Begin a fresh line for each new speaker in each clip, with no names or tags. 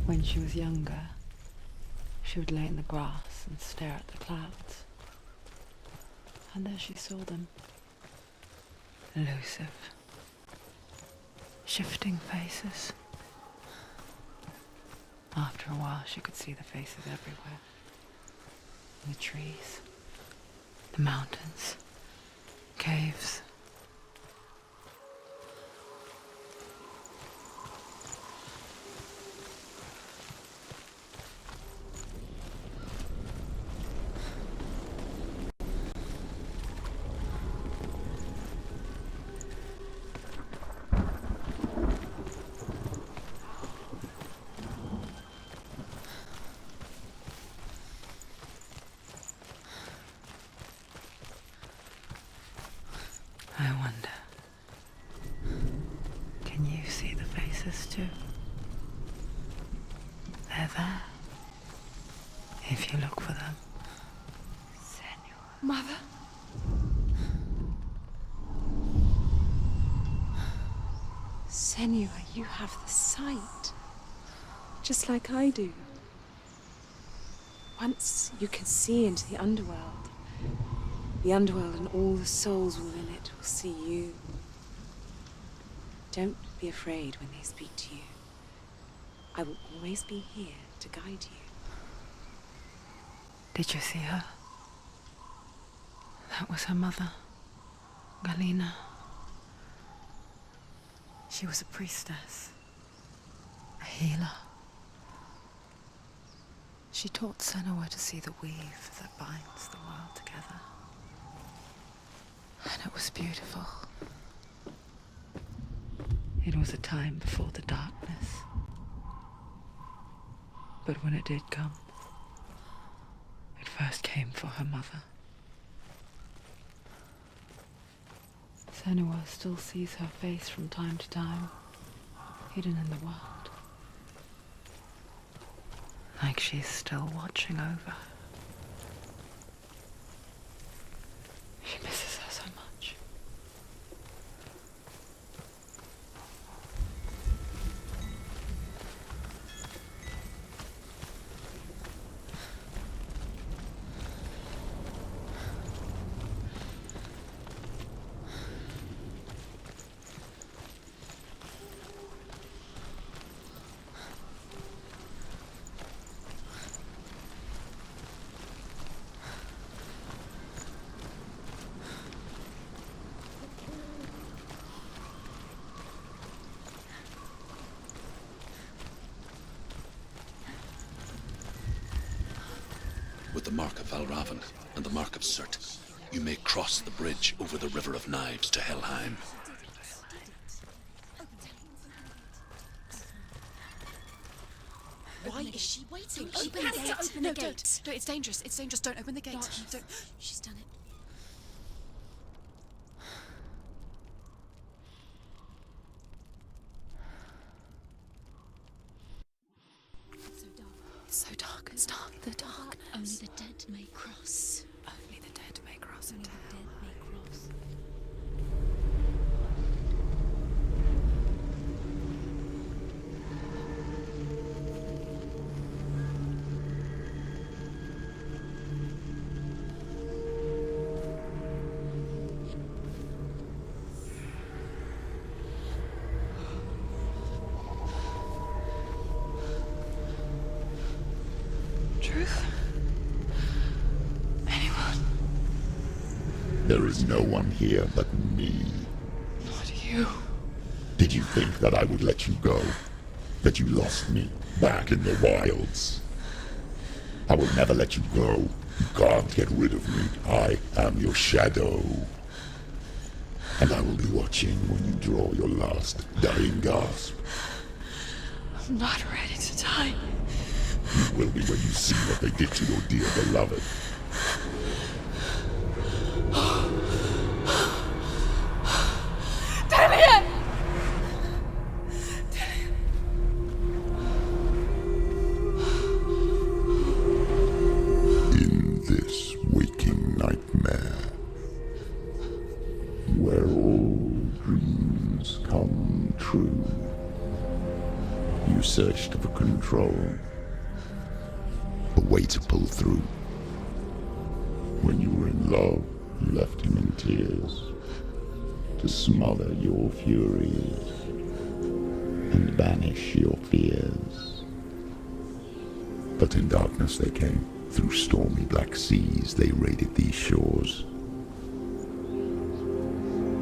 When she was younger, she would lay in the grass and stare at the clouds. And there she saw them. Elusive, shifting faces. After a while, she could see the faces everywhere. The trees, the mountains, caves. I wonder, can you see the faces too? They're there, if you look for them. Senua.
Mother? Senua, you have the sight, just like I do. Once you can see into the underworld and all the souls within it will see you. Don't be afraid when they speak to you. I will always be here to guide you.
Did you see her? That was her mother, Galina. She was a priestess, a healer. She taught Senua to see the weave that binds the world together. And it was beautiful. It was a time before the darkness. But when it did come, it first came for her mother. Senua still sees her face from time to time, hidden in the world. Like she's still watching over her. She misses her so much.
With the mark of Valravan and the mark of Surt, you may cross the bridge over the River of Knives to Helheim.
Why is she waiting?
She
Open
has
the
to
gate.
open
No,
the gate.
don't. It's dangerous. It's dangerous. Don't open the gate. Don't.
She's done it.
It's so dark. It's dark. The darkness.
Only the dead may cross.
Only the dead may cross
Only
into
the
hell.
dead may cross.
Truth? Anyone?
There is no one here but me.
Not you.
Did you think that I would let you go? That you lost me back in the wilds? I will never let you go. You can't get rid of me. I am your shadow. And I will be watching when you draw your last dying gasp.
I'm not ready to die.
You will be when you see what they did to your dear beloved. In this waking nightmare, where all dreams come true, you searched for control. A way to pull through. When you were in love, you left him in tears to smother your furies and banish your fears. But in darkness they came. Through stormy black seas they raided these shores.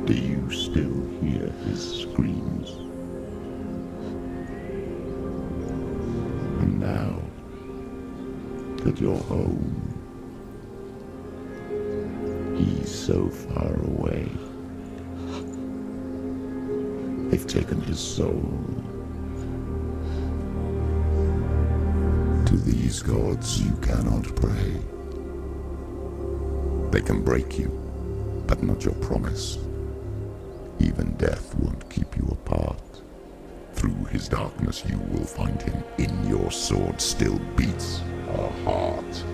Do you still hear his screams? And now that you're home, he's so far away. They've taken his soul. To these gods you cannot pray. They can break you, but not your promise. Even death won't keep you apart. Through his darkness you will find him. In your sword still beats a heart.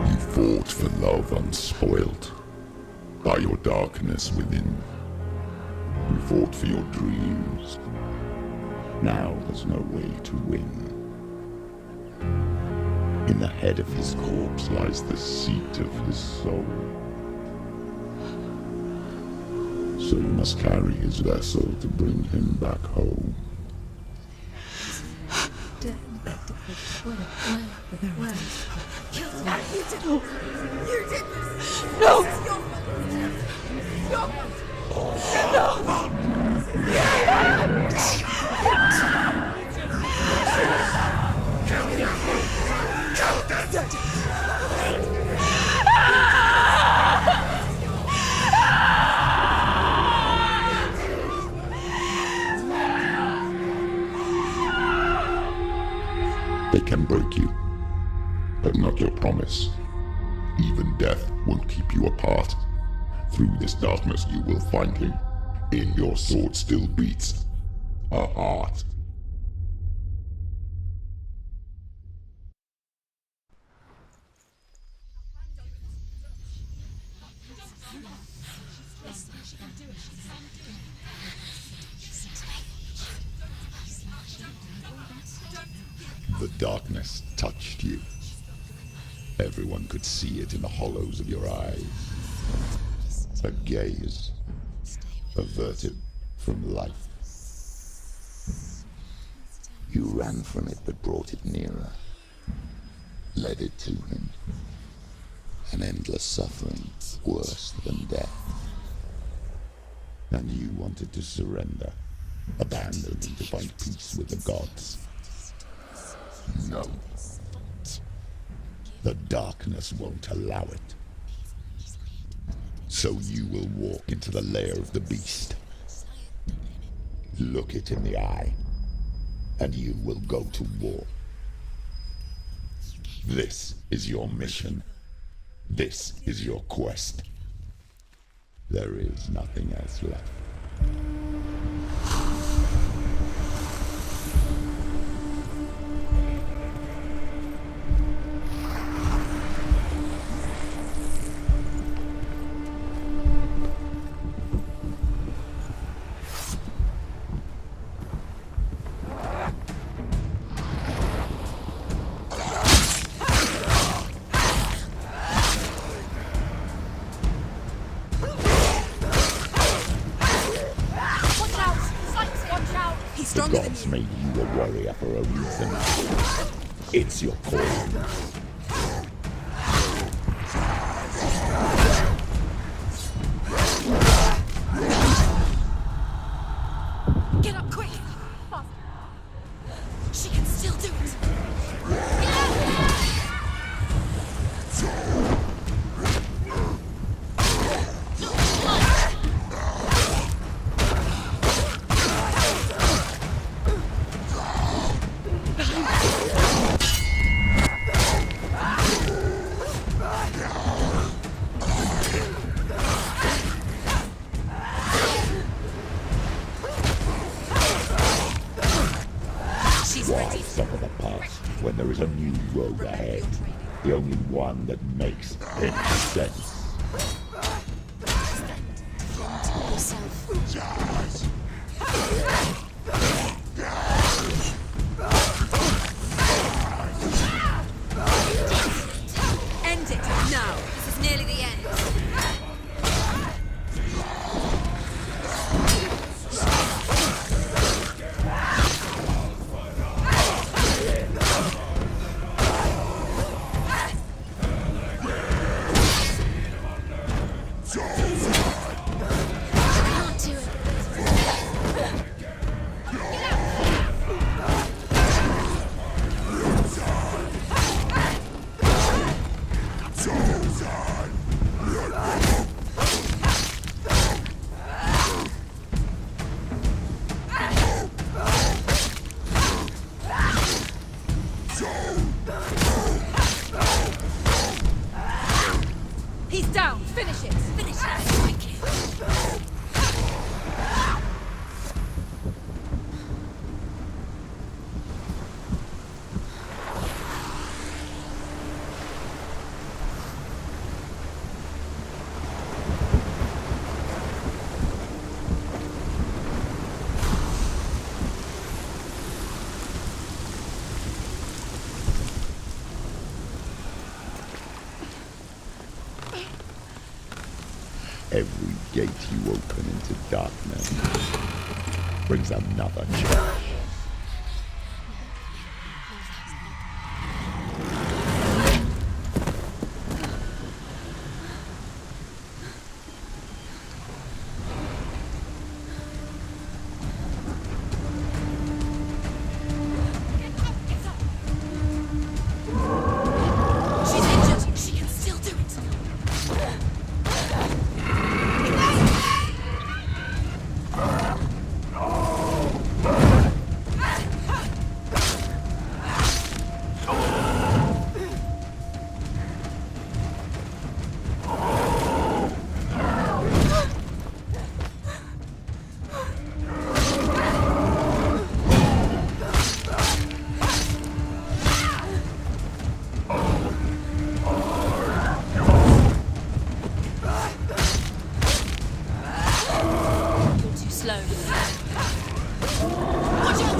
You fought for love unspoilt by your darkness within. You fought for your dreams. Now there's no way to win. In the head of his corpse lies the seat of his soul. So you must carry his vessel to bring him back home. They can break you, but not your promise. Even death won't keep you apart. Through this darkness you will find him. In your sword still beats a heart. The darkness touched you. Everyone could see it in the hollows of your eyes. A gaze averted from life. You ran from it but brought it nearer. Led it to him. An endless suffering, worse than death. And you wanted to surrender, abandon and to find peace with the gods. No. The darkness won't allow it. So you will walk into the lair of the beast. Look it in the eye, and you will go to war. This is your mission. This is your quest. There is nothing else left. The gods made you a warrior for a reason. It's your calling.
Get up quick! She can still do it!
Why suffer the past when there is a new road ahead? The only one that makes any sense.
Yourself.
Every gate you open into darkness brings another change.
She's injured. She can still do it. You're too slow. Watch out!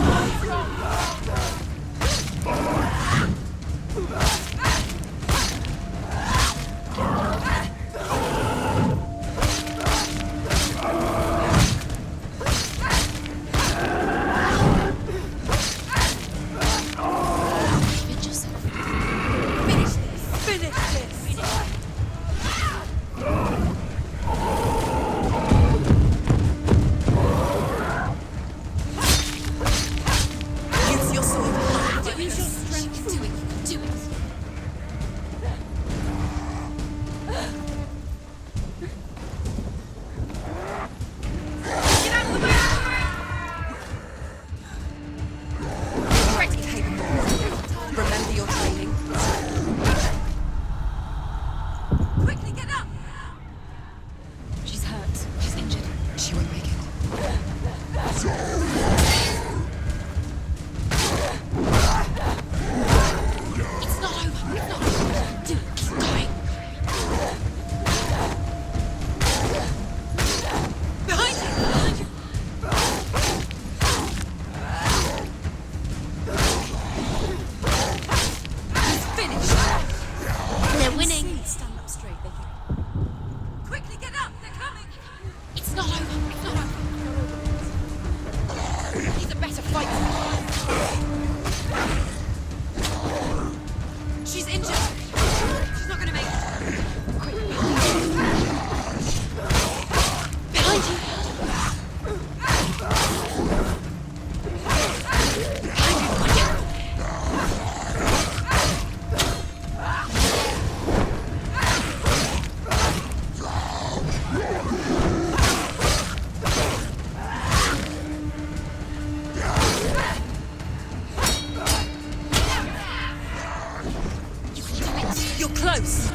Finish yourself. Finish this. Finish this. Finish. Use your sword. Use your strength. Do it. Do it. Get out of the way! Ready, Haven. Remember your training. Quickly get up! She's hurt. She's injured. She won't make it. It's not over. It's not over. Do it. Keep going. Behind you. Behind you. He's finished. They're winning. Stand up straight. They can. Quickly get up. They're coming. It's not over. It's not over. He's a better fighter. She's injured. She's not gonna make it. Quick. Behind you. You're close.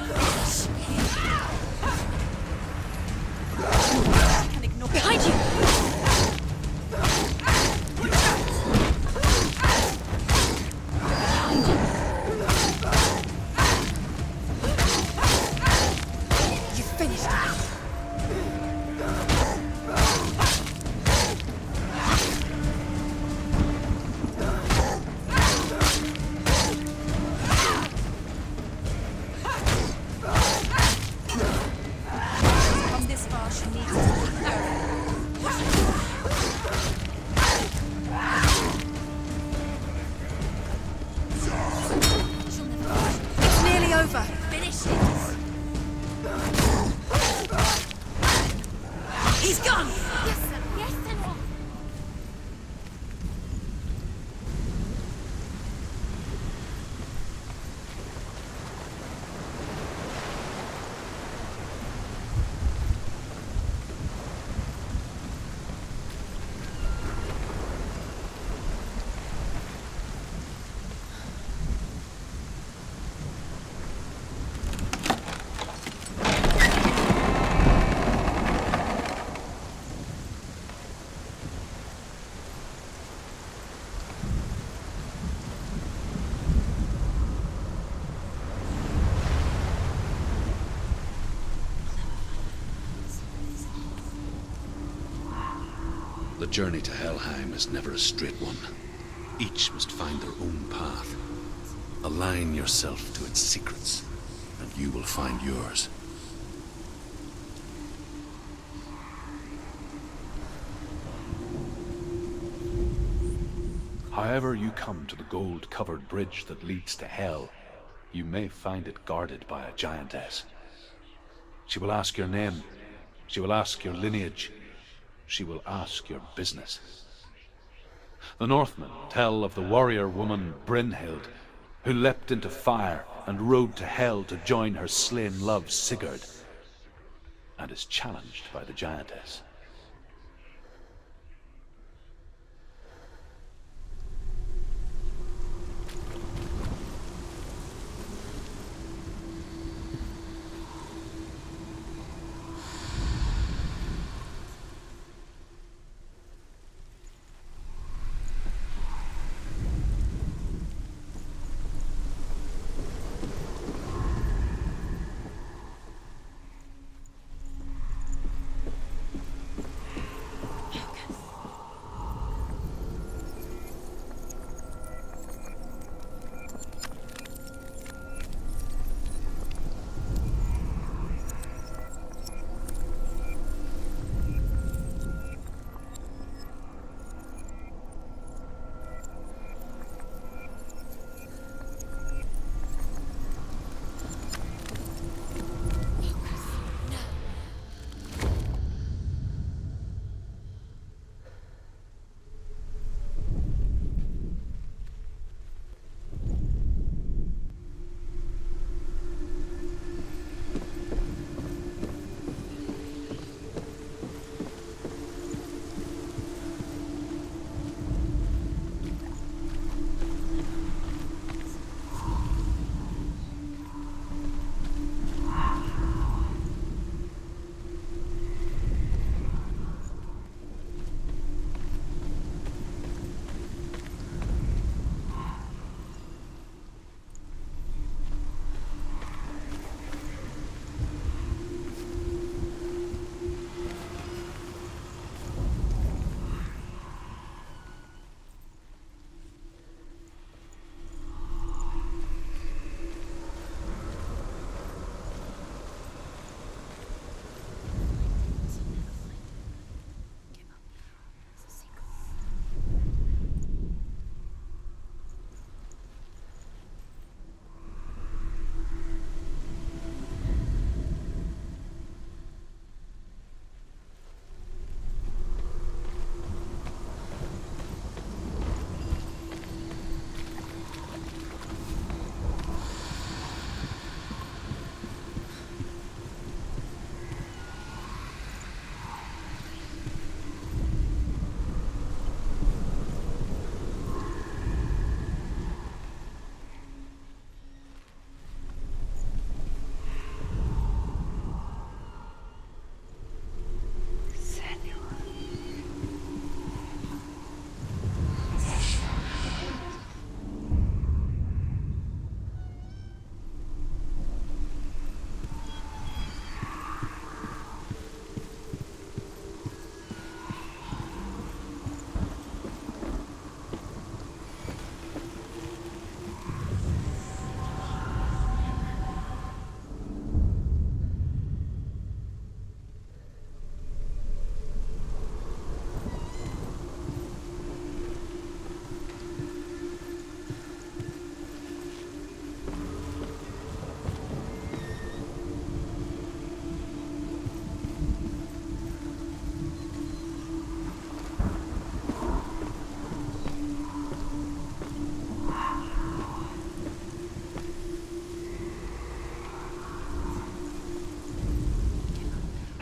Can ignore behind you. You finished it. Come this far, she needs to keep going. It's nearly over. Finish it. He's gone. Yes, sir. Yes, Senua.
The journey to Helheim is never a straight one. Each must find their own path. Align yourself to its secrets, and you will find yours. However you come to the gold-covered bridge that leads to Hell, you may find it guarded by a giantess. She will ask your name. She will ask your lineage. She will ask your business. The Northmen tell of the warrior woman Brynhild, who leapt into fire and rode to Hell to join her slain love Sigurd, and is challenged by the giantess.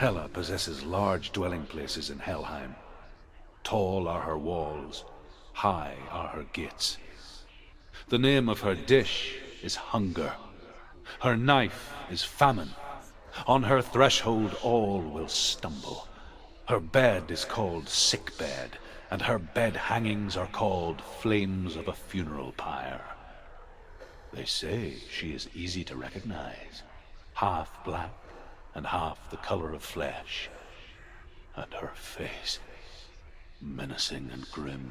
Hela possesses large dwelling places in Helheim. Tall are her walls, high are her gates. The name of her dish is hunger. Her knife is famine. On her threshold all will stumble. Her bed is called sick bed, and her bed hangings are called flames of a funeral pyre. They say she is easy to recognize, half black and half the color of flesh, and her face menacing and grim.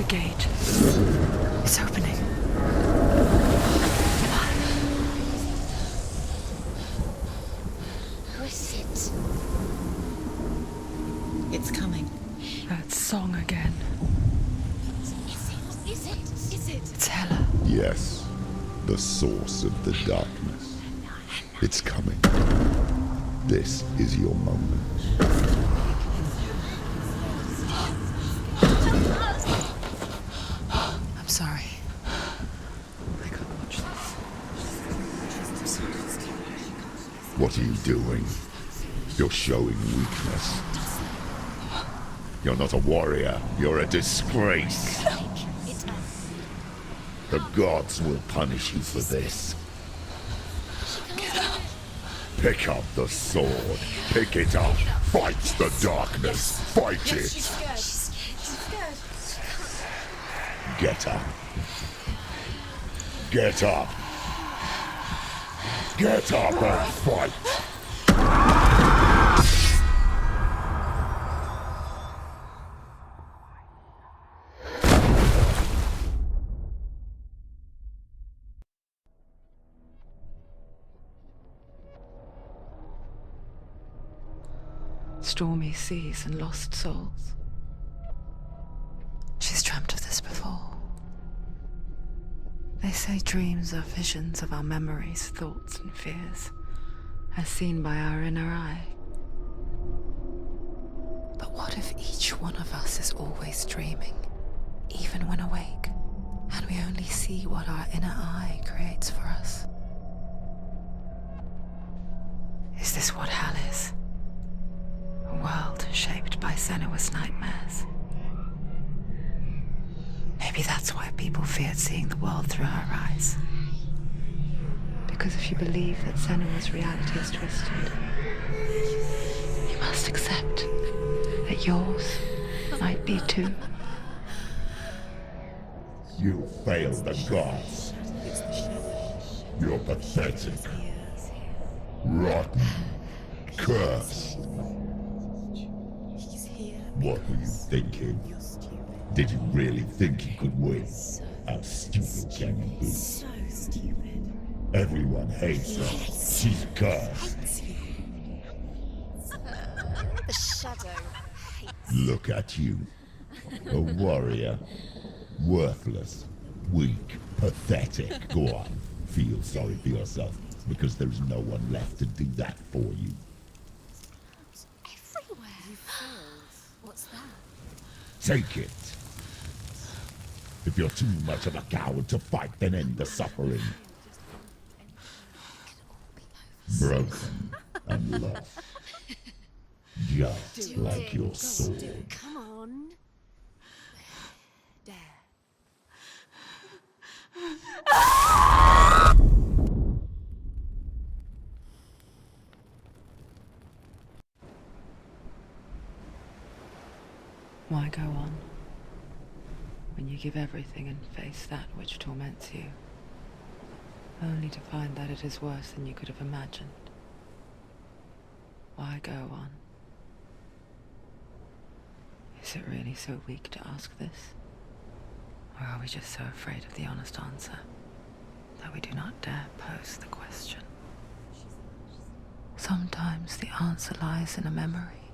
gate. It's opening.
Who is it?
It's coming.
That song again.
Is it?
It's Hella.
Yes, the source of the darkness. It's coming. This is your moment.
I'm sorry. I can't watch this.
What are you doing? You're showing weakness. You're not a warrior. You're a disgrace. The gods will punish you for this. Pick up the sword. Pick it up. Fight the darkness. Fight it.
She's scared.
Get up. Get up. Get up and fight.
Stormy seas and lost souls. She's dreamt of this before. They say dreams are visions of our memories, thoughts, and fears, as seen by our inner eye. But what if each one of us is always dreaming, even when awake, and we only see what our inner eye creates for us? Is this what hell is? A world shaped by Senua's nightmares. Maybe that's why people feared seeing the world through her eyes. Because if you believe that Senua's reality is twisted, you must accept that yours might be too.
You failed the gods. You're pathetic. Rotten. Cursed. What were you thinking? Did you really think you could win? How stupid can you be?
So stupid.
Everyone hates her. She's cursed.
The shadow hates.
Look at you. A warrior. Worthless. Weak. Pathetic. Go on. Feel sorry for yourself, because there's no one left to do that for you.
Everywhere. You failed. What's that?
Take it. If you're too much of a coward to fight, then end the suffering. Broken and lost. Just like your sword.
Come on. Dare.
Why go on when you give everything and face that which torments you, only to find that it is worse than you could have imagined? Why go on? Is it really so weak to ask this? Or are we just so afraid of the honest answer that we do not dare pose the question? Sometimes the answer lies in a memory,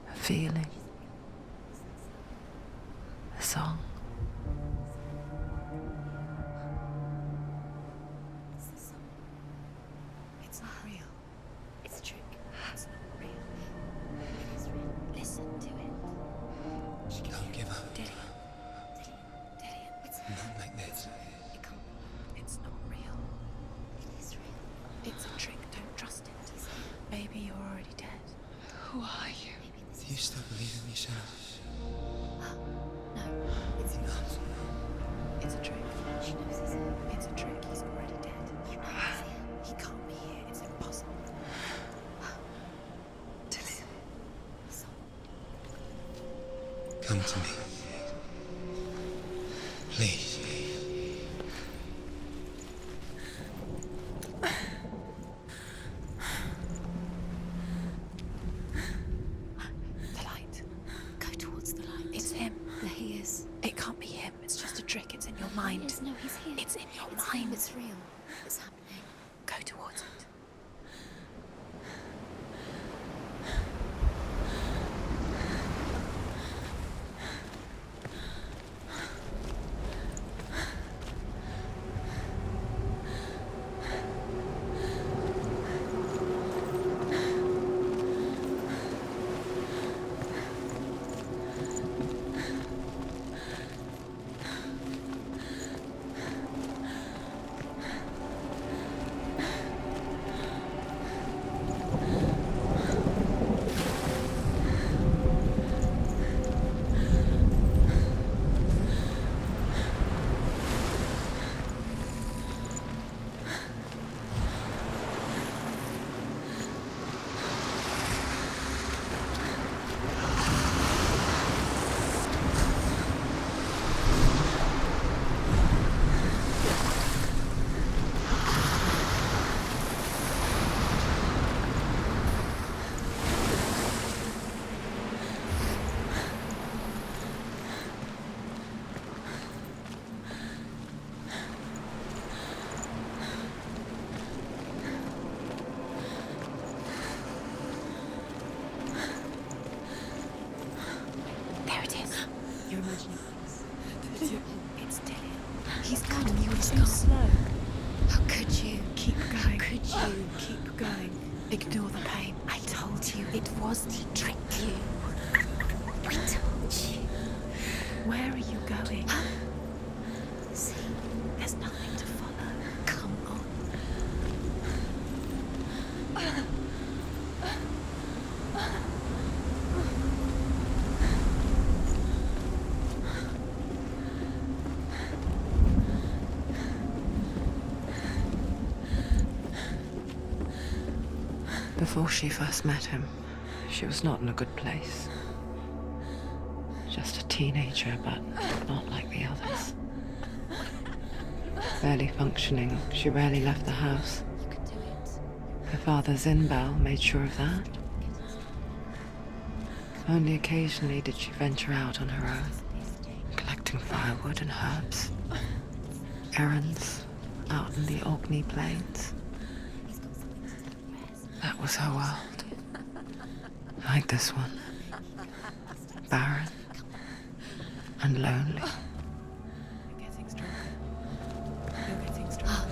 a feeling, a song.
It's not real. It's a trick. It's not real. It is real. Listen to it. She can
Don't give up.
Daddy. It's
Not like this.
It can't be. It's not real. It is real. It's a trick. Don't trust it. Baby, you're already dead.
Who are you?
Maybe this
Do you still believe in me, Senua?
No, it's not. It's a trick. She knows he's here. It's a trick. He's already dead. You know he's here. He can't be here. It's impossible.
Come to me. Please.
The light. Go towards the light. It's him. There he is. this?
It can't be him. It's just a trick. It's in your mind.
Yes, no, he's here.
It's in your
It's
mind.
him, it's real. It's happening.
Go towards it. There it is.
You're imagining things.
It's Dillian.
He's coming. You were
He's
so
gone.
slow.
How could you?
Keep going.
Could you? Keep going. Ignore the pain. I told you it was to trick you. I told you. Where are you going?
See,
There's nothing to follow. Come on. Before she first met him, she was not in a good place. Just a teenager, but not like the others. Barely functioning, she rarely left the house.
you can do it.
Her father Zinbal made sure of that. Only occasionally did she venture out on her own, collecting firewood and herbs. Errands out in the Orkney Plains. That was her world. Like this one. Barren and lonely.
You're getting stronger. You're getting stronger.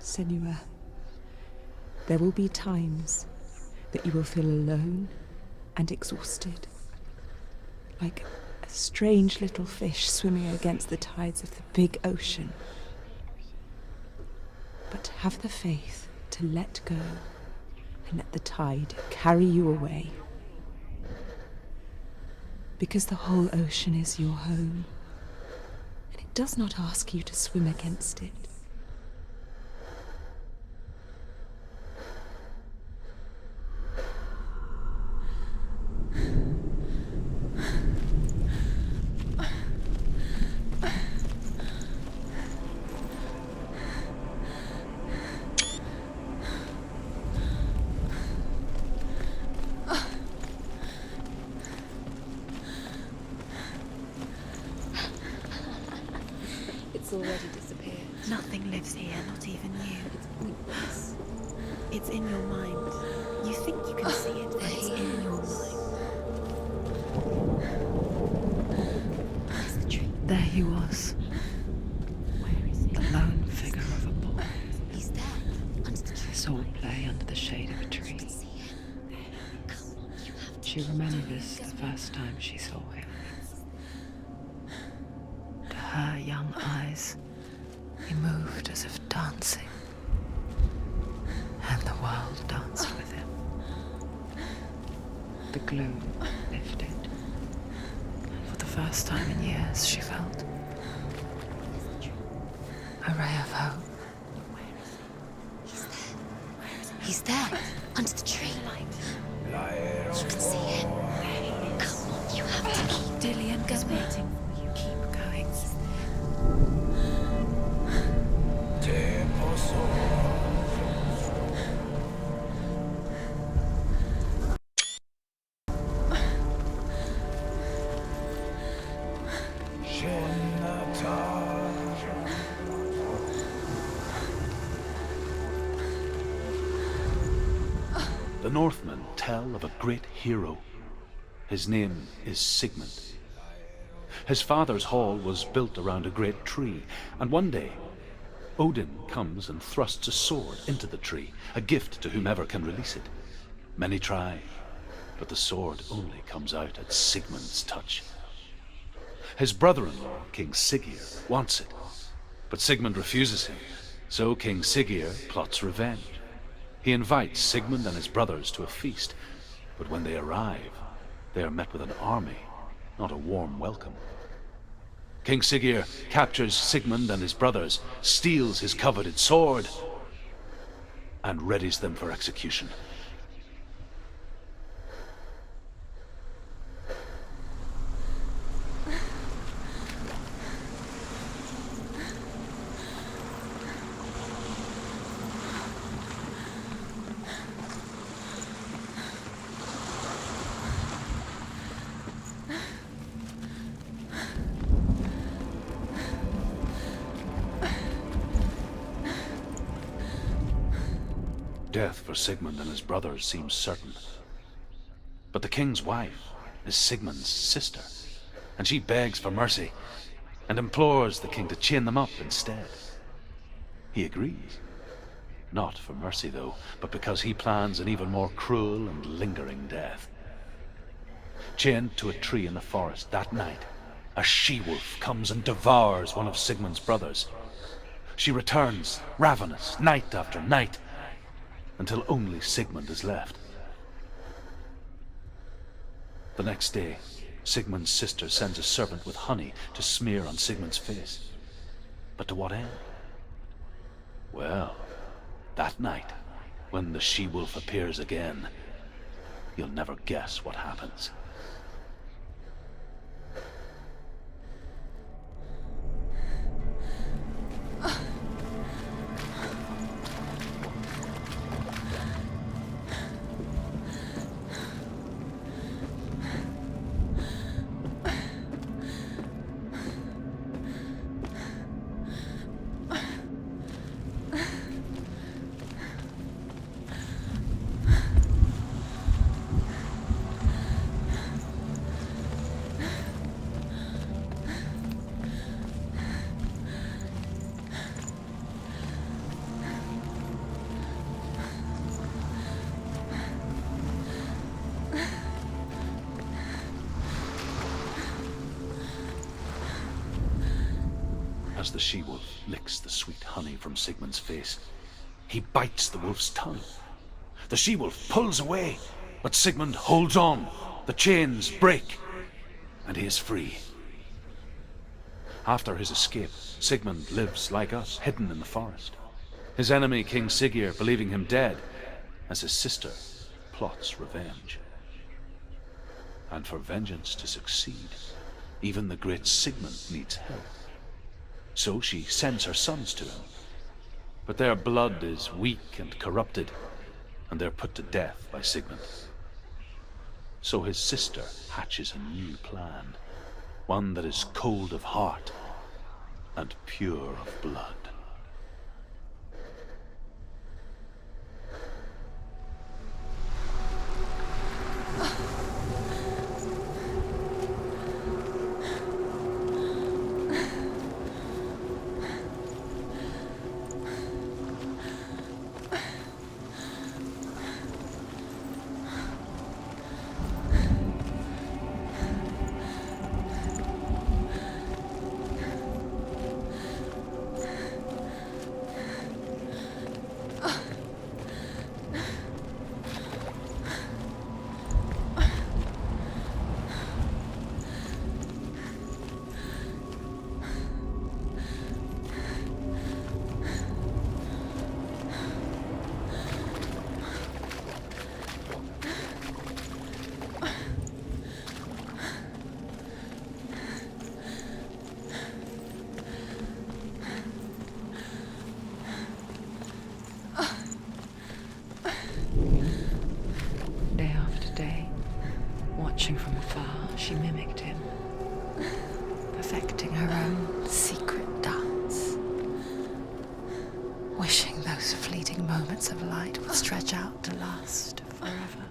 Senua, there will be times that you will feel alone and exhausted, like a strange little fish swimming against the tides of the big ocean. But have the faith to let go and let the tide carry you away. Because the whole ocean is your home, and it does not ask you to swim against it. It's already disappeared.
Nothing lives here, not even you.
It's pointless.
It's in your mind. You think you can see it, but it's in your mind. Where's the tree?
There he was,
Where is he?
the lone figure of a boy.
He's there, under the tree.
His all play under the shade of a tree.
See him? Come on, you have to.
She remembers the first time she saw him. To her young eyes, he moved as if dancing, and the world danced with him. The gloom lifted, and for the first time in years she felt a ray of hope.
He's there, under the tree. You can see him. Come on, you have to keep.
Dillian is waiting for you. Keep going.
The Northmen tell of a great hero. His name is Sigmund. His father's hall was built around a great tree, and one day Odin comes and thrusts a sword into the tree, a gift to whomever can release it. Many try, but the sword only comes out at Sigmund's touch. His brother-in-law, King Siggeir, wants it, but Sigmund refuses him, so King Siggeir plots revenge. He invites Sigmund and his brothers to a feast, but when they arrive, they are met with an army, not a warm welcome. King Siggeir captures Sigmund and his brothers, steals his coveted sword, and readies them for execution. Death for Sigmund and his brothers seems certain. But the king's wife is Sigmund's sister, and she begs for mercy and implores the king to chain them up instead. He agrees. Not for mercy, though, but because he plans an even more cruel and lingering death. Chained to a tree in the forest that night, a she-wolf comes and devours one of Sigmund's brothers. She returns, ravenous, night after night, until only Sigmund is left. The next day, Sigmund's sister sends a servant with honey to smear on Sigmund's face. But to what end? Well, that night, when the she-wolf appears again, you'll never guess what happens. As the she-wolf licks the sweet honey from Sigmund's face, he bites the wolf's tongue. The she-wolf pulls away, but Sigmund holds on. The chains break, and he is free. After his escape, Sigmund lives like us, hidden in the forest. His enemy, King Siggeir, believing him dead, as his sister plots revenge. And for vengeance to succeed, even the great Sigmund needs help. So she sends her sons to him. But their blood is weak and corrupted, and they're put to death by Sigmund. So his sister hatches a new plan, one that is cold of heart and pure of blood.
afar, she mimicked him, perfecting her own secret dance, wishing those fleeting moments of light would stretch out to last forever.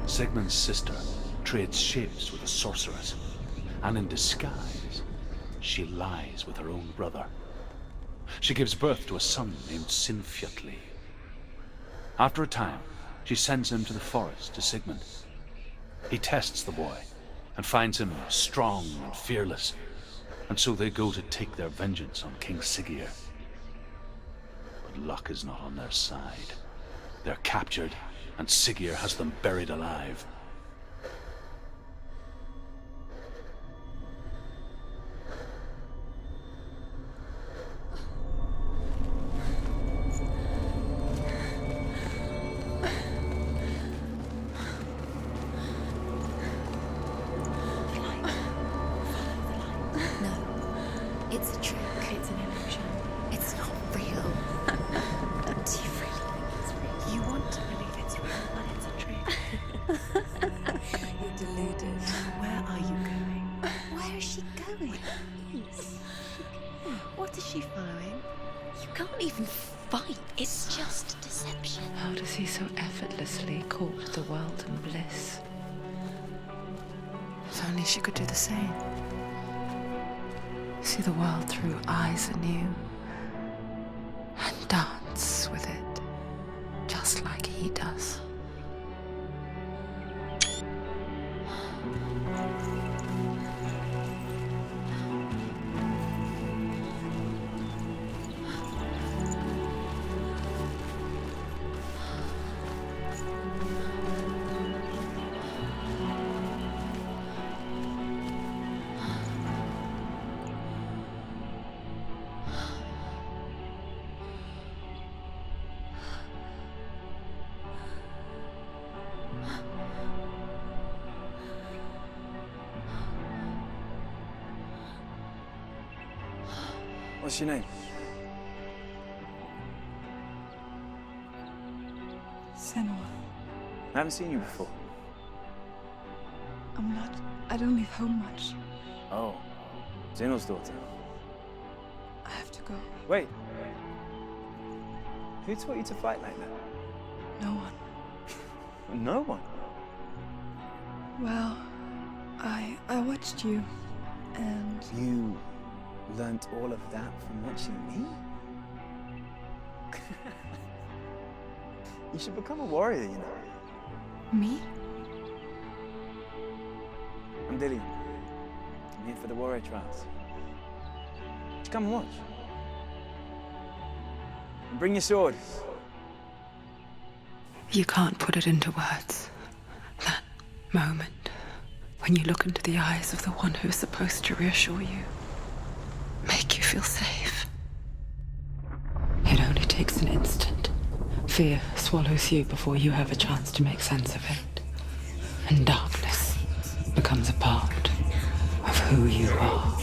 Sigmund's sister trades shapes with a sorceress, and in disguise, she lies with her own brother. She gives birth to a son named Sinfjotli. After a time, she sends him to the forest to Sigmund. He tests the boy and finds him strong and fearless, and so they go to take their vengeance on King Siggeir. But luck is not on their side. They're captured, and Siggeir has them buried alive.
No, it's a trick. It's an illusion. It's not real. Do you really think it's real? You want to believe it's real, but it's a trick.
You're deluded.
Where are you going? Where is she going? What is she following? You can't even fight. It's just deception.
How does he so effortlessly court the world and bliss? If only she could do the same. See the world through eyes anew and dance with it, just like he does.
What's your name?
Senua.
I haven't seen you before.
I don't leave home much.
Oh, Zeno's daughter.
I have to go.
Wait. Who taught you to fight like that?
No one.
No one.
Well, I watched you, and
You learnt all of that from watching me? You should become a warrior, you know.
me?
I'm Dillian. I'm here for the warrior trials. Just come and watch. And bring your sword.
You can't put it into words. That moment when you look into the eyes of the one who is supposed to reassure you, make you feel safe. It only takes an instant. Fear swallows you before you have a chance to make sense of it. And darkness becomes a part of who you are.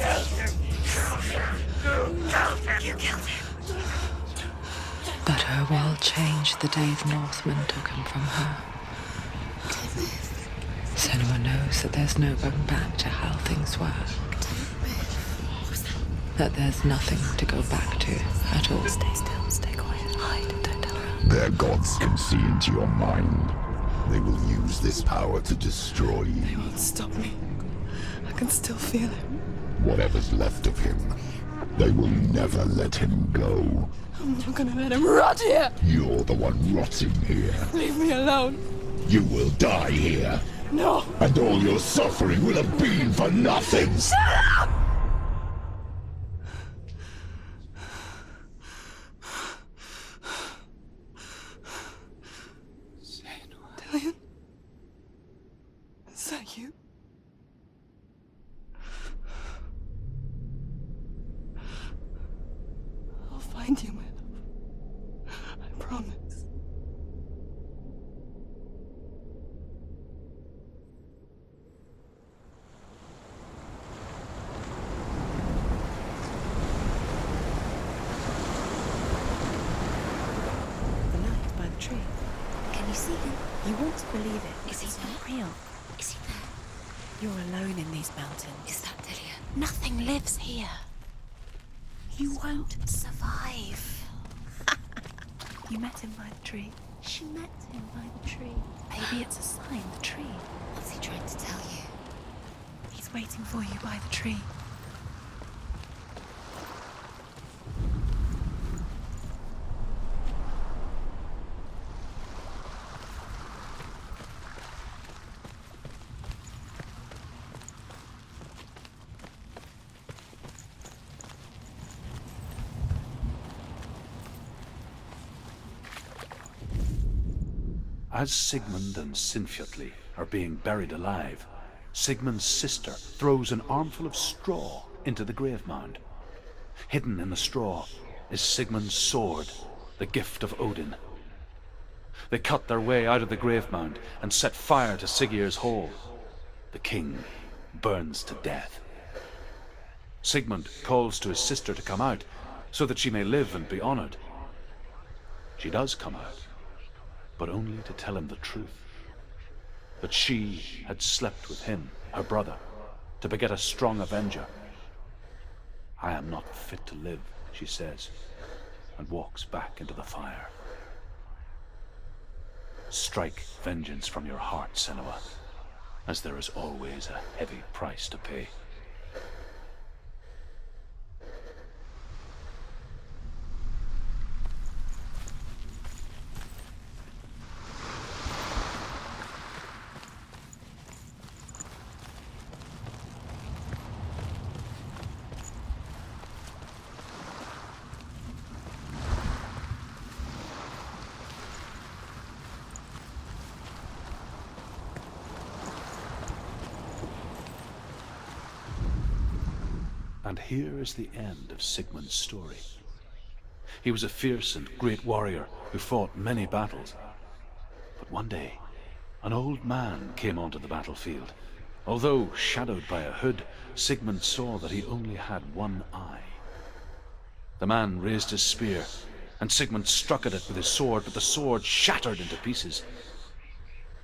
You killed him.
But her world changed the day the Northmen took him from her. Senua knows that there's no going back to how things were. That there's nothing to go back to at all.
Stay still, stay quiet, hide, don't tell her.
Their gods can see into your mind. They will use this power to destroy
They
you.
won't stop me. I can still feel him.
Whatever's left of him They will never let him go.
I'm not gonna let him rot here!
You're the one rotting here.
Leave me alone!
You will die here.
No!
And all your suffering will have been for nothing.
Shut up! Dillian? Is that you? I'll find you, my love. I promise.
The light by the tree.
Can you see him?
You want to believe it.
Is he
It's not
there?
real.
Is he there?
You're alone in these mountains.
Is that Dillian?
Nothing lives here. You won't.
Survive.
You met him by the tree.
She met him by the tree.
Maybe it's a sign, the tree.
What's he trying to tell you?
He's waiting for you by the tree.
As Sigmund and Sinfjotli are being buried alive, Sigmund's sister throws an armful of straw into the grave mound. Hidden in the straw is Sigmund's sword, the gift of Odin. They cut their way out of the grave mound and set fire to Siggeir's hall. The king burns to death. Sigmund calls to his sister to come out so that she may live and be honored. She does come out, but only to tell him the truth. That she had slept with him, her brother, to beget a strong avenger. I am not fit to live, she says, and walks back into the fire. Strike vengeance from your heart, Senua, as there is always a heavy price to pay. And here is the end of Sigmund's story. He was a fierce and great warrior who fought many battles. But one day, an old man came onto the battlefield. Although shadowed by a hood, Sigmund saw that he only had one eye. The man raised his spear, and Sigmund struck at it with his sword, but the sword shattered into pieces.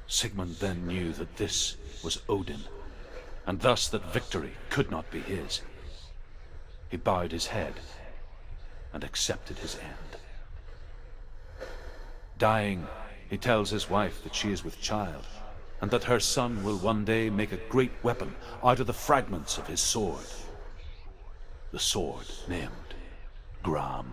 Sigmund then knew that this was Odin, and thus that victory could not be his. He bowed his head and accepted his end. Dying, he tells his wife that she is with child, and that her son will one day make a great weapon out of the fragments of his sword. The sword named Gram.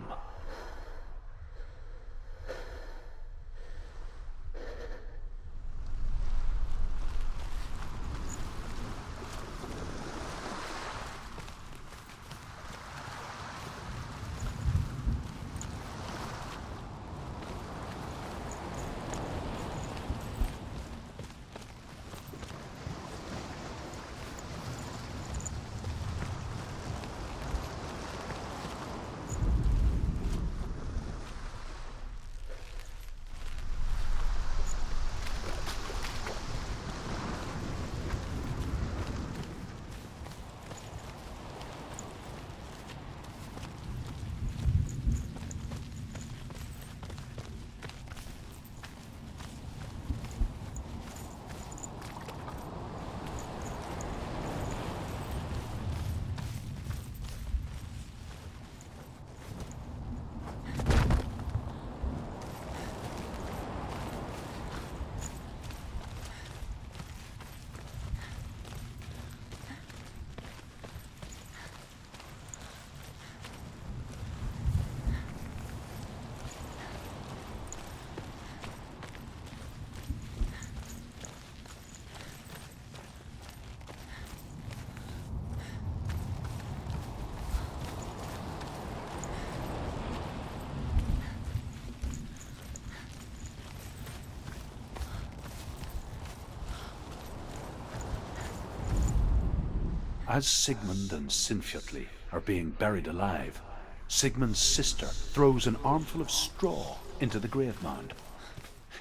As Sigmund and Sinfjotli are being buried alive, Sigmund's sister throws an armful of straw into the grave mound.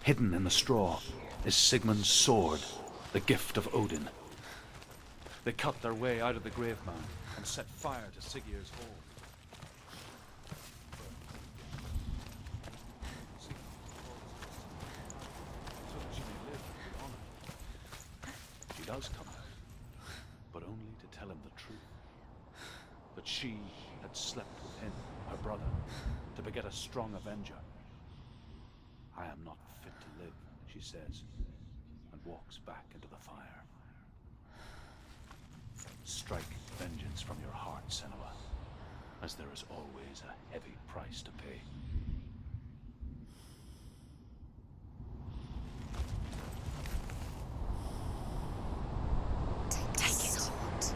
Hidden in the straw is Sigmund's sword, the gift of Odin. They cut their way out of the grave mound and set fire to Siggeir's home. So that she may live with honor. She does come out, but only to tell him the truth. That she had slept with him, her brother, to beget a strong avenger. I am not fit to live, she says, and walks back into the fire. Strike vengeance from your heart, Senua, as there is always a heavy price to pay.
Take it.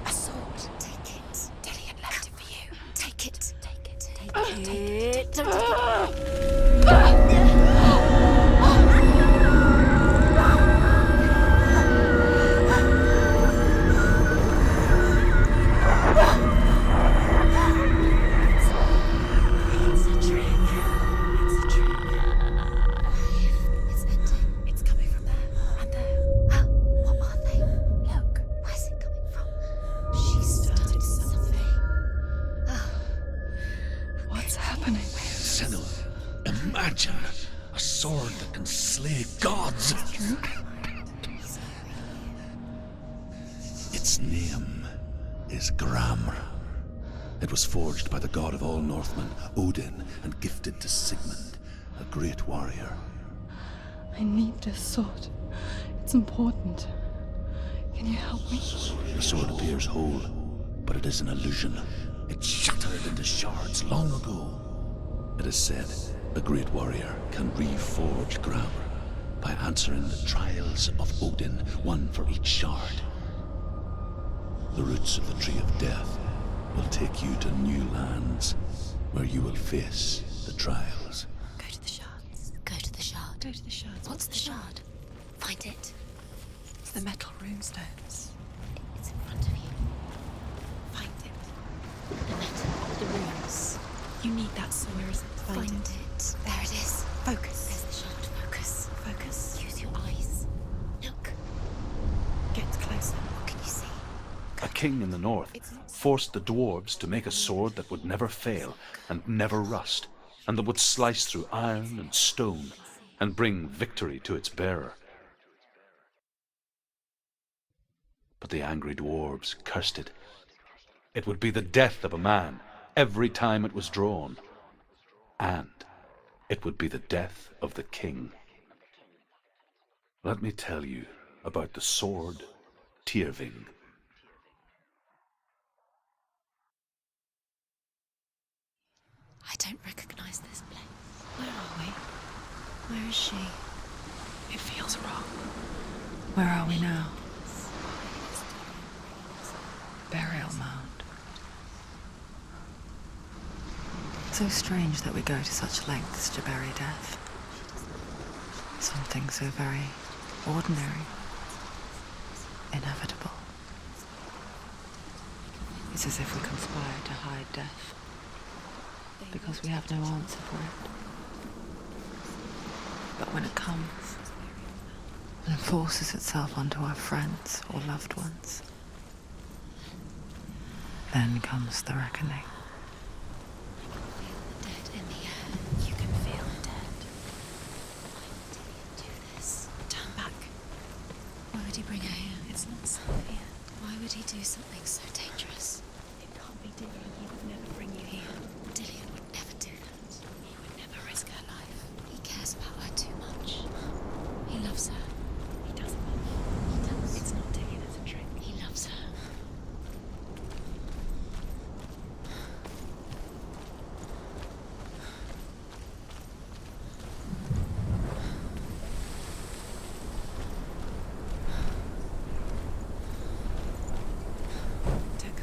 A sword. Take it. Dillian left it for you. Take it. Take it. Take it.
Imagine a sword that can slay gods. Its name is Gramr. It was forged by the god of all Northmen, Odin, and gifted to Sigmund, a great warrior.
I need this sword. It's important. Can you help me?
The sword appears whole, but it is an illusion. It shattered into shards long ago. It is said a great warrior can reforge Gramr by answering the trials of Odin, one for each shard. The roots of the Tree of Death will take you to new lands where you will face the trials.
Go to the shards. Go to the shard.
Go to the shards.
What's the shard? Find it.
It's the metal runestones.
It's in front of you. Find it. The metal. The runes.
You need that sword. Where is it?
Find it. There it is.
Focus.
There's the shard. Focus.
Focus.
Use your eyes. Look.
Get closer.
What can you see?
A king in the north forced the dwarves to make a sword that would never fail and never rust, and that would slice through iron and stone and bring victory to its bearer. But the angry dwarves cursed it. It would be the death of a man every time it was drawn, and it would be the death of the king. Let me tell you about the sword Tyrving.
I don't recognize this place.
Where are we?
Where is she?
It feels wrong. Where are we now? Burial mound. So strange that we go to such lengths to bury death. Something so very ordinary, inevitable. It's as if we conspire to hide death, because we have no answer for it. But when it comes and forces itself onto our friends or loved ones, then comes the reckoning.
The dead in the air. You can feel the dead. Why did he do this? Turn back. Why would he bring her here? It's not safe here. Why would he do something so dangerous?
It can't be Dillian. He would never bring you here.
Dillian would never do that. He would never risk her life. He cares about her too much. He loves her.
He doesn't.
He does.
It's not Dillian, it's a trick.
He loves her.
Don't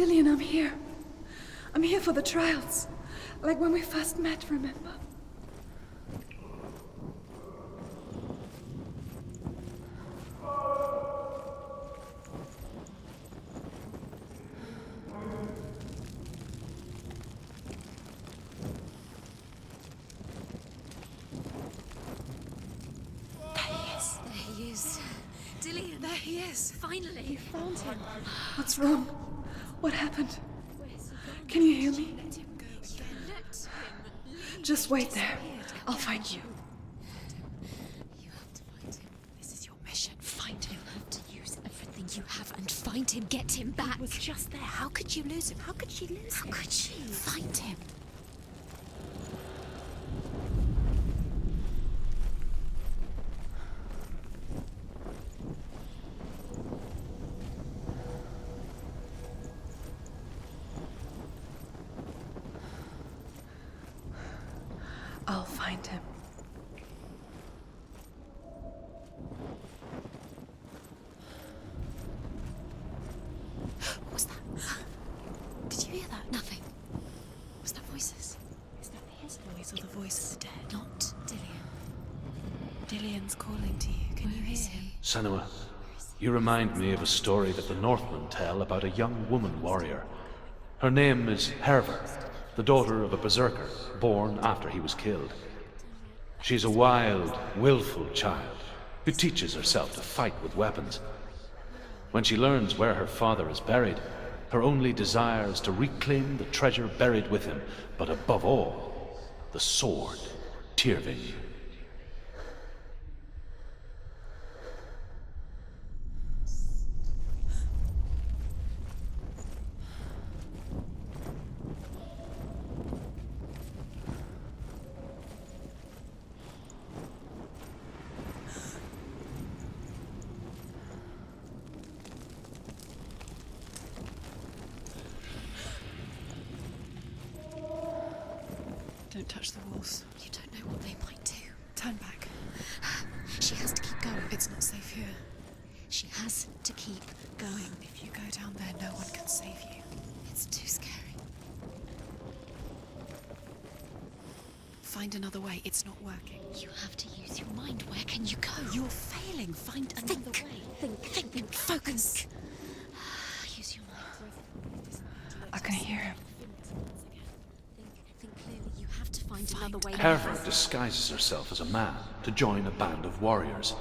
Dillian, I'm here. I'm here for the trials. Like when we first met, remember?
There he is, finally.
You found him. What's wrong? What happened? Can you hear me? Just wait there. I'll find you.
You have to find him. This is your mission. Find him. You have to use everything you have and find him. Get him back. He was just there. How could you lose him? How could she lose him? How could she? Find him.
I'll find him.
What was that? Did you hear that? Nothing. Was that voices? Is that his voice or the voice of the dead? Not Dillian. Dillian's calling to you. Can you hear him?
Senua, you remind me of a story that the Northmen tell about a young woman warrior. Her name is Herver, the daughter of a berserker, born after he was killed. She's a wild, willful child who teaches herself to fight with weapons. When she learns where her father is buried, her only desire is to reclaim the treasure buried with him, but above all, the sword, Tyrving.
Don't touch the walls. You don't know what they might do. Turn back. She has to keep going. It's not safe here. She has to keep going. If you go down there, no one can save you. It's too scary. Find another way. It's not working. You have to use your mind. Where can you go? You're failing. Find another way. Think. Focus. Use your mind.
I can hear him.
Think clearly. You have to find another way.
Herver disguises herself as a man to join a band of warriors,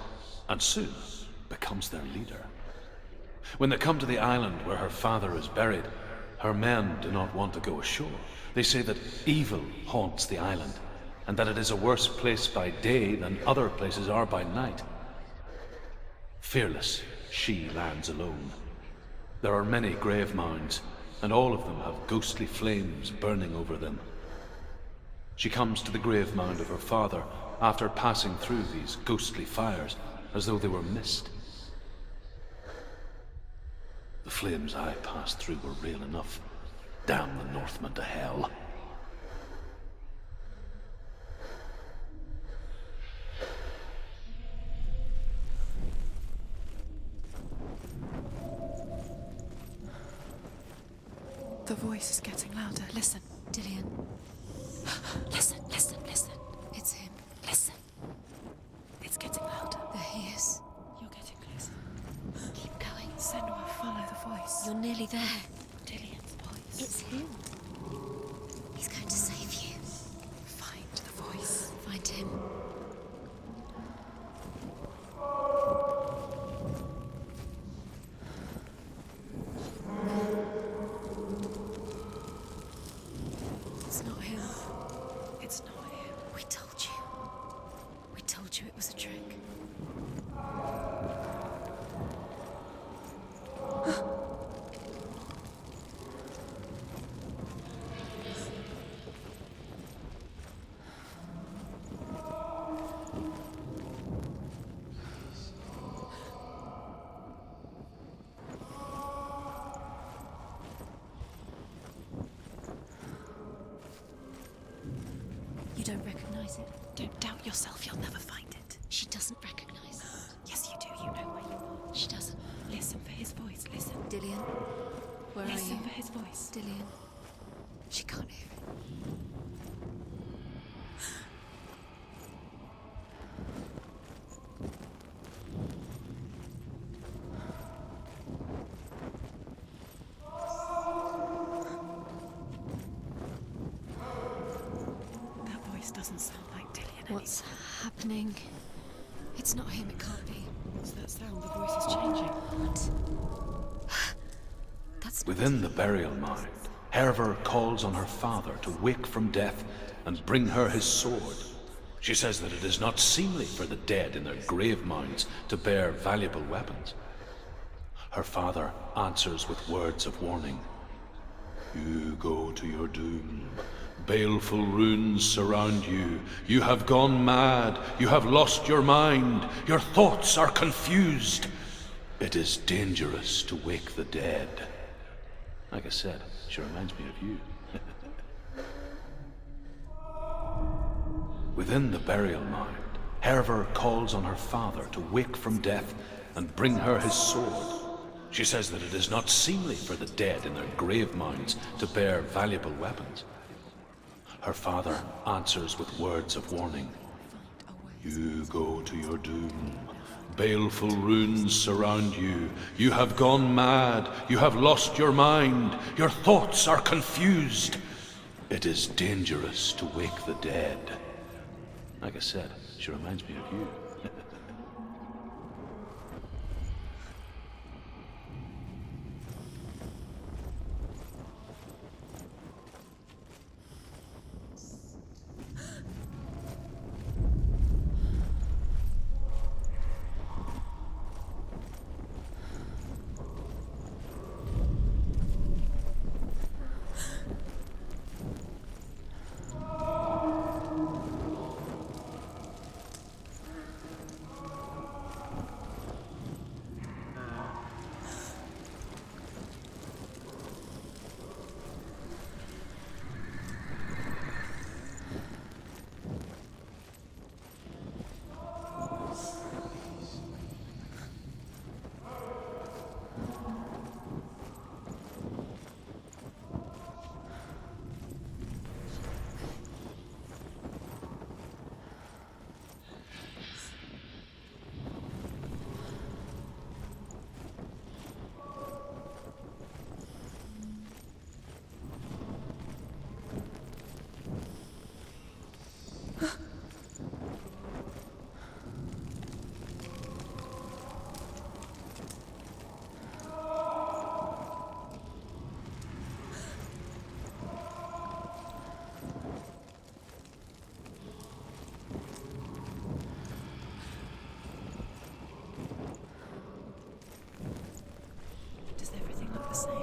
and soon becomes their leader. When they come to the island where her father is buried, her men do not want to go ashore. They say that evil haunts the island, and that it is a worse place by day than other places are by night. Fearless, she lands alone. There are many grave mounds, and all of them have ghostly flames burning over them. She comes to the grave mound of her father after passing through these ghostly fires as though they were mist. The flames I passed through were real enough. Damn the Northmen to hell.
The voice is getting louder. Listen, Dillian. Listen. It's him. Listen. It's getting louder. There he is. You're getting closer. Keep going. Senua, follow the voice. You're nearly there. Dillian's voice. It's him. He's going to save you. Find the voice. Find him. It's not him. It's not him. We told you. We told you it was a trick. You don't recognize it? Don't doubt yourself, you'll never find it. She doesn't recognize it. Yes, you do. You know where you are. She doesn't. Listen for his voice. Listen. Dillian, Where are
Listen
you?
for his voice.
Dillian. She can't hear it.
That voice doesn't sound like Dillian
What's happening? It's not him, it can't be.
What's that sound? The voice is changing.
What? That's not
Within the burial mound, Herver calls on her father to wake from death and bring her his sword. She says that it is not seemly for the dead in their grave mounds to bear valuable weapons. Her father answers with words of warning. You go to your doom. Baleful runes surround you. You have gone mad. You have lost your mind. Your thoughts are confused. It is dangerous to wake the dead. Like I said, she reminds me of you. Within the burial mound, Herver calls on her father to wake from death and bring her his sword. She says that it is not seemly for the dead in their grave mounds to bear valuable weapons. Her father answers with words of warning. You go to your doom. Baleful runes surround you. You have gone mad. You have lost your mind. Your thoughts are confused. It is dangerous to wake the dead. Like I said, she reminds me of you.
Does everything look the same?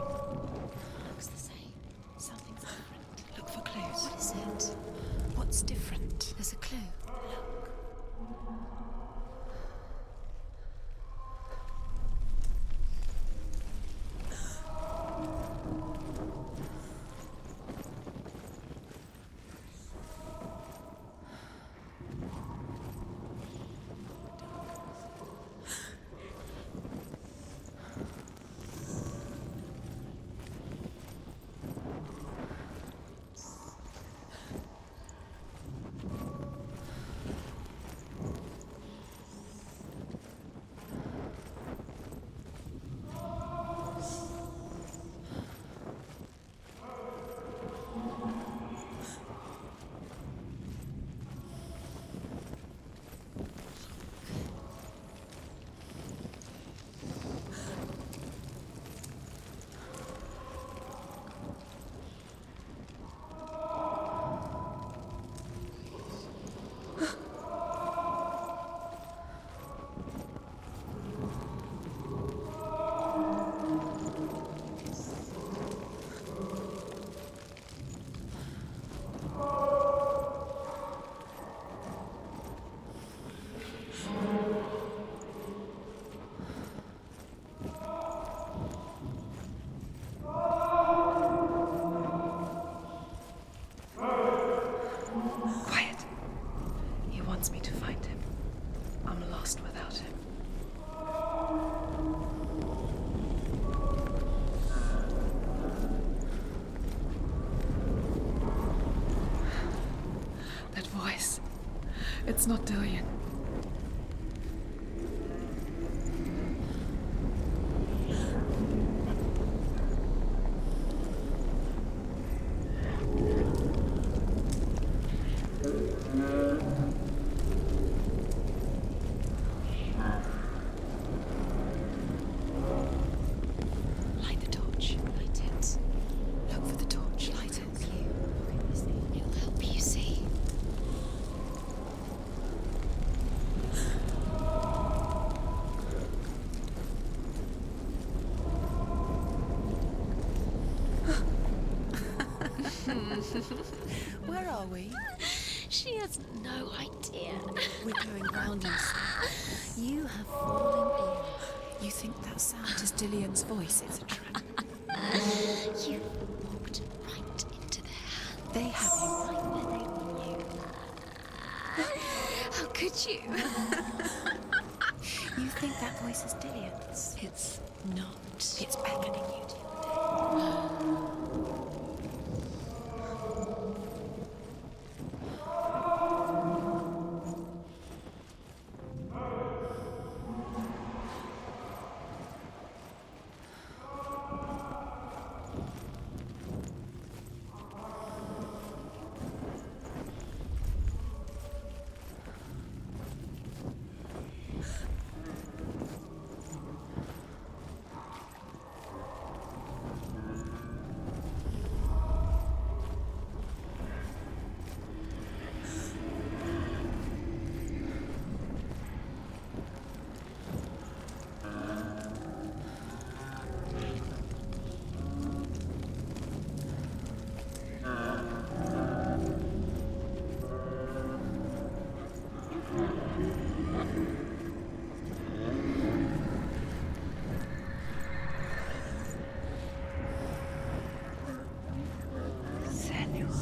looks the same.
Something's different. Look for clues.
What is it?
What's different?
There's a clue.
It's not Dillian.
Light the torch. Light it. Look for the torch. Light it. It'll help you see. Where are we? She has no idea. We're going round in circles. You have fallen in.
You think that sound is Dillian's voice? It's a trap.
You walked right into their hands.
They have you.
Right where they want you. How could you?
You think that voice is Dillian's?
It's not.
It's beckoning you to your death.
Senua.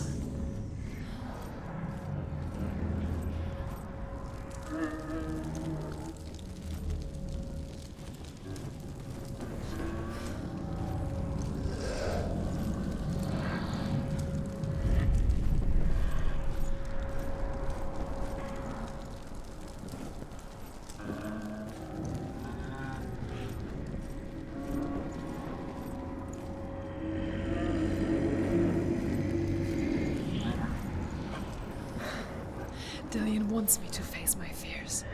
Dillian wants me to face my fears.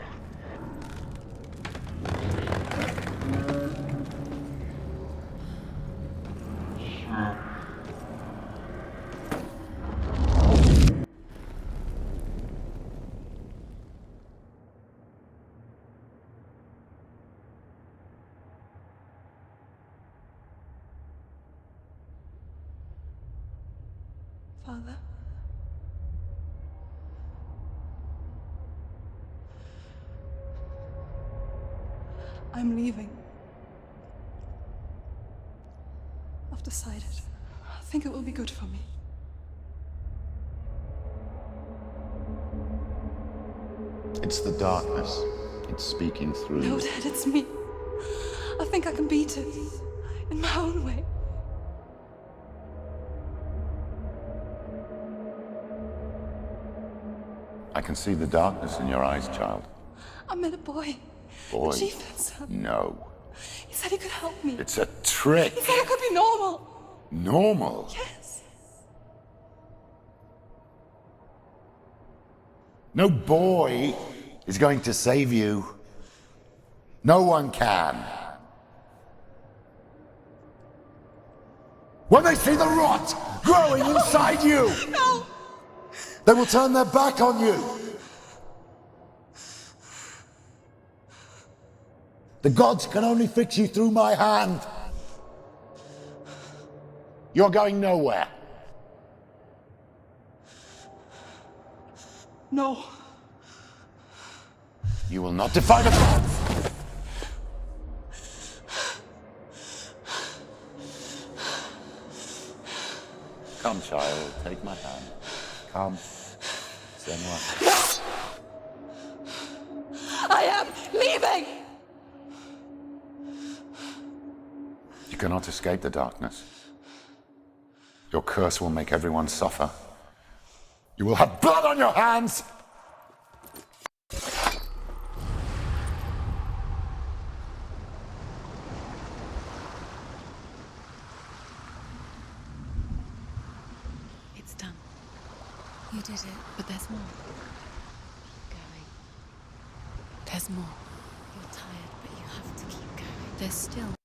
Father? I'm leaving. I've decided. I think it will be good for me.
It's the darkness. It's speaking through
No,
you.
Dad, it's me. I think I can beat it. In my own way.
I can see the darkness in your eyes, child.
I met a boy.
Boy.
The chief and son.
No.
He said he could help me.
It's a trick.
He said I could be normal.
Normal.
Yes.
No boy is going to save you. No one can. When they see the rot growing inside you,
No!
they will turn their back on you. The gods can only fix you through my hand. You're going nowhere.
No.
You will not defy the gods. Come, child, take my hand. Come. Senua.
I am leaving!
You cannot escape the darkness. Your curse will make everyone suffer. You will have blood on your hands!
It's done. You did it, but there's more. Keep going. There's more. You're tired, but you have to keep going. There's still